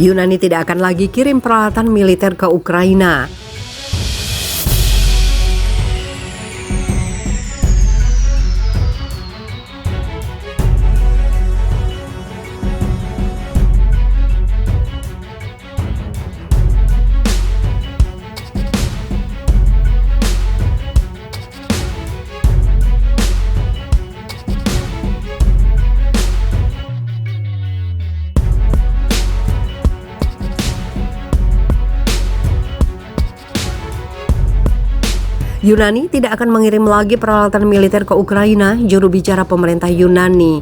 Yunani tidak akan lagi kirim peralatan militer ke Ukraina. Yunani tidak akan mengirim lagi peralatan militer ke Ukraina, juru bicara pemerintah Yunani,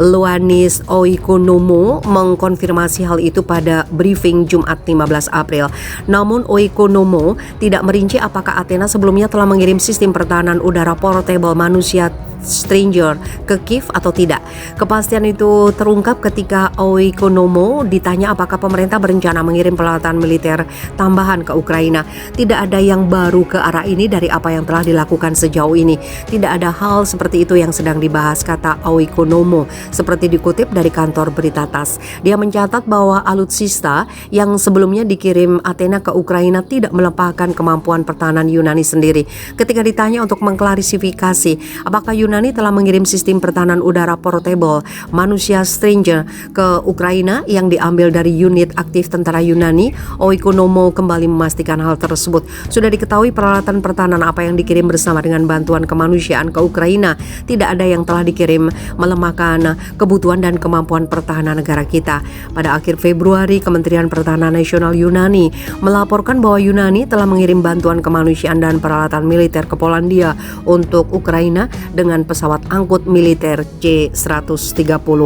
Ioannis Oikonomou, mengkonfirmasi hal itu pada briefing Jumat 15 April. Namun Oikonomou tidak merinci apakah Athena sebelumnya telah mengirim sistem pertahanan udara portable manusia Stinger ke Kiev atau tidak. Kepastian itu terungkap ketika Oikonomou ditanya apakah pemerintah berencana mengirim peralatan militer tambahan ke Ukraina. Tidak ada yang baru ke arah ini dari apa yang telah dilakukan sejauh ini. Tidak ada hal seperti itu yang sedang dibahas, kata Oikonomou, seperti dikutip dari kantor berita TASS. Dia mencatat bahwa alutsista yang sebelumnya dikirim Athena ke Ukraina tidak melepaskan kemampuan pertahanan Yunani sendiri. Ketika ditanya untuk mengklarifikasi apakah Yunani telah mengirim sistem pertahanan udara portable manusia Stinger ke Ukraina yang diambil dari unit aktif tentara Yunani, Oikonomou kembali memastikan hal tersebut. Sudah diketahui peralatan pertahanan apa yang dikirim bersama dengan bantuan kemanusiaan ke Ukraina. Tidak ada yang telah dikirim melemahkan kebutuhan dan kemampuan pertahanan negara kita. Pada akhir Februari, Kementerian Pertahanan Nasional Yunani melaporkan bahwa Yunani telah mengirim bantuan kemanusiaan dan peralatan militer ke Polandia untuk Ukraina dengan pesawat angkut militer C-130.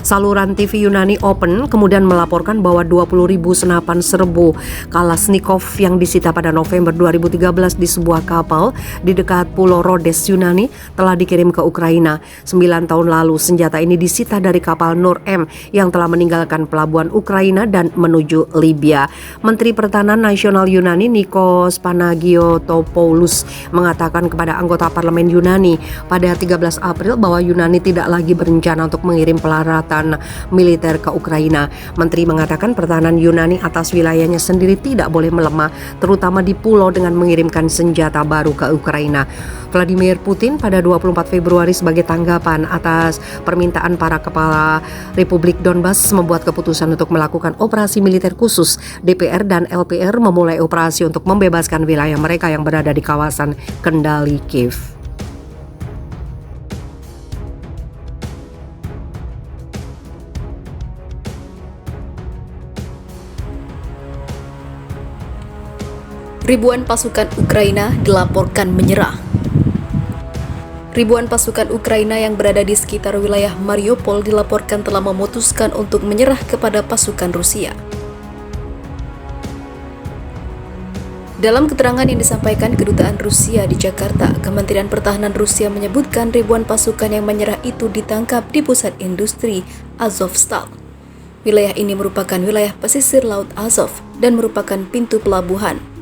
Saluran TV Yunani Open kemudian melaporkan bahwa 20.000 senapan serbu Kalashnikov yang disita pada November 2013 di sebuah kapal di dekat Pulau Rhodes, Yunani, telah dikirim ke Ukraina. 9 tahun lalu, senjata ini disita dari kapal Nur M yang telah meninggalkan pelabuhan Ukraina dan menuju Libya. Menteri Pertahanan Nasional Yunani Nikos Panagiotopoulos mengatakan kepada anggota parlemen Yunani pada 13 April bahwa Yunani tidak lagi berencana untuk mengirim peralatan militer ke Ukraina. Menteri mengatakan pertahanan Yunani atas wilayahnya sendiri tidak boleh melemah, terutama di pulau dengan mengirimkan senjata baru ke Ukraina. Vladimir Putin pada 24 Februari sebagai tanggapan atas permintaan para kepala Republik Donbas membuat keputusan untuk melakukan operasi militer khusus. DPR dan LPR memulai operasi untuk membebaskan wilayah mereka yang berada di kawasan kendali Kiev. Ribuan pasukan Ukraina dilaporkan menyerah. Ribuan pasukan Ukraina yang berada di sekitar wilayah Mariupol dilaporkan telah memutuskan untuk menyerah kepada pasukan Rusia. Dalam keterangan yang disampaikan Kedutaan Rusia di Jakarta, Kementerian Pertahanan Rusia menyebutkan ribuan pasukan yang menyerah itu ditangkap di pusat industri Azovstal. Wilayah ini merupakan wilayah pesisir Laut Azov dan merupakan pintu pelabuhan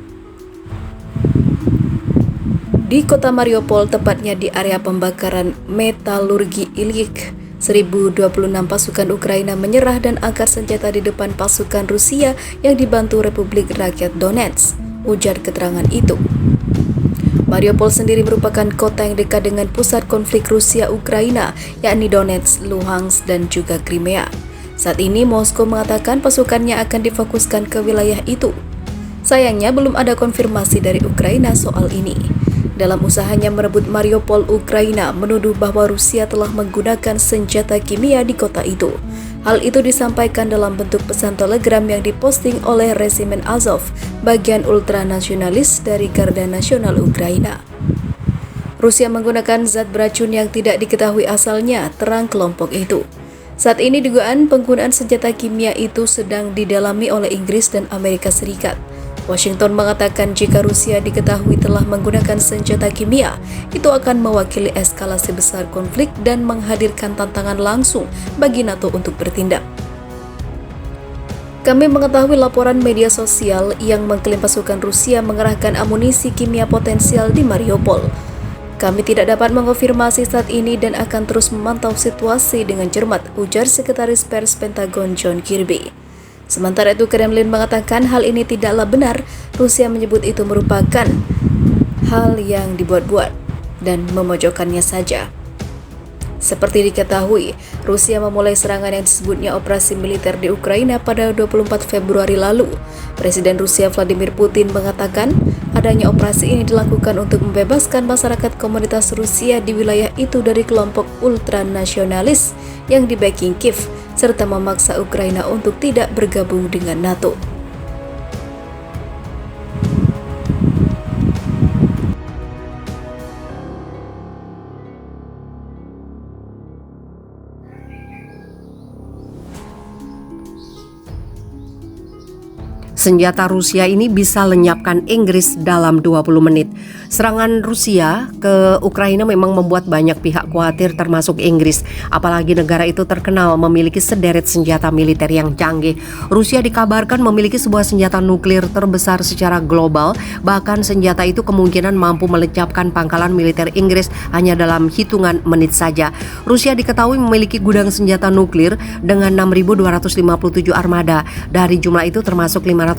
di kota Mariupol, tepatnya di area pembakaran metalurgi Ilyich. 1.026 pasukan Ukraina menyerah dan angkat senjata di depan pasukan Rusia yang dibantu Republik Rakyat Donetsk, ujar keterangan itu. Mariupol sendiri merupakan kota yang dekat dengan pusat konflik Rusia-Ukraina, yakni Donetsk, Luhansk, dan juga Crimea. Saat ini Moskow mengatakan pasukannya akan difokuskan ke wilayah itu. Sayangnya belum ada konfirmasi dari Ukraina soal ini. Dalam usahanya merebut Mariupol, Ukraina menuduh bahwa Rusia telah menggunakan senjata kimia di kota itu. Hal itu disampaikan dalam bentuk pesan telegram yang diposting oleh Resimen Azov, bagian ultranasionalis dari Garda Nasional Ukraina. Rusia menggunakan zat beracun yang tidak diketahui asalnya, terang kelompok itu. Saat ini dugaan penggunaan senjata kimia itu sedang didalami oleh Inggris dan Amerika Serikat. Washington mengatakan jika Rusia diketahui telah menggunakan senjata kimia, itu akan mewakili eskalasi besar konflik dan menghadirkan tantangan langsung bagi NATO untuk bertindak. Kami mengetahui laporan media sosial yang mengklaim pasukan Rusia mengerahkan amunisi kimia potensial di Mariupol. Kami tidak dapat mengonfirmasi saat ini dan akan terus memantau situasi dengan cermat, ujar Sekretaris Pers Pentagon John Kirby. Sementara itu Kremlin mengatakan hal ini tidaklah benar. Rusia menyebut itu merupakan hal yang dibuat-buat dan memojokkannya saja. Seperti diketahui, Rusia memulai serangan yang disebutnya operasi militer di Ukraina pada 24 Februari lalu. Presiden Rusia Vladimir Putin mengatakan adanya operasi ini dilakukan untuk membebaskan masyarakat komunitas Rusia di wilayah itu dari kelompok ultranasionalis yang di-backing Kiev, serta memaksa Ukraina untuk tidak bergabung dengan NATO. Senjata Rusia ini bisa lenyapkan Inggris dalam 20 menit. Serangan Rusia ke Ukraina memang membuat banyak pihak khawatir termasuk Inggris. Apalagi negara itu terkenal memiliki sederet senjata militer yang canggih. Rusia dikabarkan memiliki sebuah senjata nuklir terbesar secara global. Bahkan senjata itu kemungkinan mampu melecapkan pangkalan militer Inggris hanya dalam hitungan menit saja. Rusia diketahui memiliki gudang senjata nuklir dengan 6.257 armada. Dari jumlah itu termasuk 527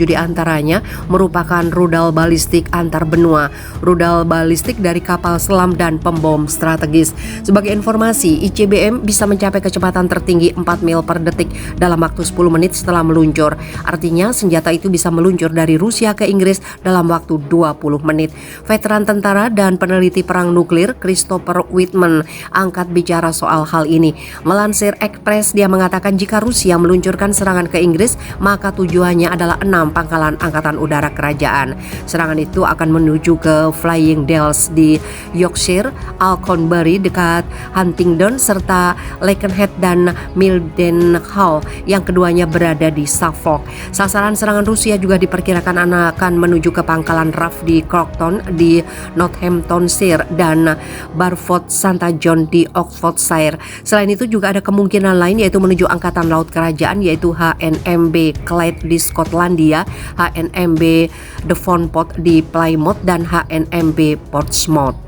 diantaranya merupakan rudal balistik antar benua, rudal balistik dari kapal selam dan pembom strategis. Sebagai informasi, ICBM bisa mencapai kecepatan tertinggi 4 mil per detik dalam waktu 10 menit setelah meluncur. Artinya senjata itu bisa meluncur dari Rusia ke Inggris dalam waktu 20 menit. Veteran tentara dan peneliti perang nuklir Christopher Whitman angkat bicara soal hal ini. Melansir Express, dia mengatakan jika Rusia meluncurkan serangan ke Inggris, maka tujuannya adalah 6 pangkalan angkatan udara kerajaan. Serangan itu akan menuju ke Flying Dells di Yorkshire, Alconbury dekat Huntingdon, serta Lakenheath dan Mildenhall yang keduanya berada di Suffolk. Sasaran serangan Rusia juga diperkirakan akan menuju ke pangkalan RAF di Crofton di Northamptonshire dan Barford Santa John di Oxfordshire. Selain itu juga ada kemungkinan lain yaitu menuju angkatan laut kerajaan yaitu HNMB Clyde di Skotlandia, HNMB Devonport di Plymouth, dan HNMB Portsmouth.